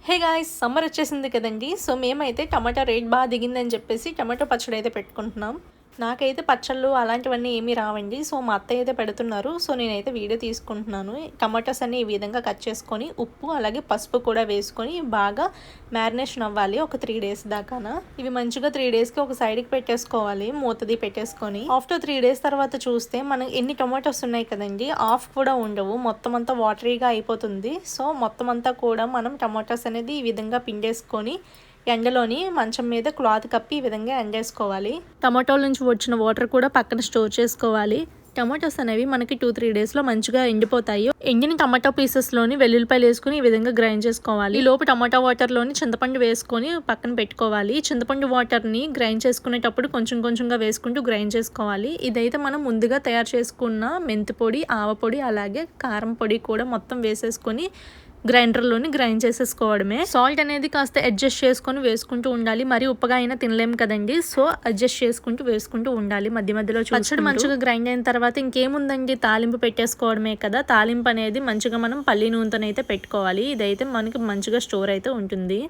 Hey guys, summer వచ్చేసింది కదండి. So మేమైతే టమాటా రేట్ బాగా దిగిందని చెప్పేసి టమాటో పచ్చడి అయితే పెట్టుకుంటున్నాం. నాకైతే పచ్చళ్ళు అలాంటివన్నీ ఏమీ రావండి. సో మా అత్తయ్య అయితే పెడుతున్నారు. సో నేనైతే వీడియో తీసుకుంటున్నాను. టమాటోస్ అన్ని ఈ విధంగా కట్ చేసుకొని ఉప్పు అలాగే పసుపు కూడా వేసుకొని బాగా మ్యారినేషన్ అవ్వాలి ఒక 3 days దాకాన. ఇవి మంచిగా 3 daysకి ఒక సైడ్కి పెట్టేసుకోవాలి, మూతది పెట్టేసుకొని. ఆఫ్టర్ 3 days తర్వాత చూస్తే మనం ఎన్ని టమాటోస్ ఉన్నాయి కదండి, హాఫ్ కూడా ఉండవు, మొత్తం అంతా వాటరీగా అయిపోతుంది. సో మొత్తం అంతా కూడా మనం టమాటోస్ అనేది ఈ విధంగా పిండేసుకొని ఎండలోని మంచం మీద క్లాత్ కప్పి ఈ విధంగా ఎండేసుకోవాలి. టమాటోల నుంచి వచ్చిన వాటర్ కూడా పక్కన స్టోర్ చేసుకోవాలి. టమాటోస్ అనేవి మనకి 2-3 daysలో మంచిగా ఎండిపోతాయి. ఎండిన టమాటో పీసెస్లోని వెల్లుల్లిపాయలు వేసుకుని ఈ విధంగా గ్రైండ్ చేసుకోవాలి. ఈ లోపు టమాటో వాటర్లోని చింతపండు వేసుకొని పక్కన పెట్టుకోవాలి. చింతపండు వాటర్ని గ్రైండ్ చేసుకునేటప్పుడు కొంచెం కొంచెంగా వేసుకుంటూ గ్రైండ్ చేసుకోవాలి. ఇదైతే మనం ముందుగా తయారు చేసుకున్న మెంతి పొడి, ఆవ పొడి అలాగే కారం పొడి కూడా మొత్తం వేసేసుకొని గ్రైండర్లోని గ్రైండ్ చేసేసుకోవడమే. సాల్ట్ అనేది కాస్త అడ్జస్ట్ చేసుకొని వేసుకుంటూ ఉండాలి. మరి ఉప్పగా అయినా తినలేము కదండి. సో అడ్జస్ట్ చేసుకుంటూ వేసుకుంటూ ఉండాలి మధ్య మధ్యలో. పచ్చడి మంచిగా గ్రైండ్ అయిన తర్వాత ఇంకేముందండి, తాలింపు పెట్టేసుకోవడమే కదా. తాలింపు అనేది మంచిగా మనం పల్లి నూనెతోనైతే పెట్టుకోవాలి. ఇదైతే మనకి మంచిగా స్టోర్ అయితే ఉంటుంది.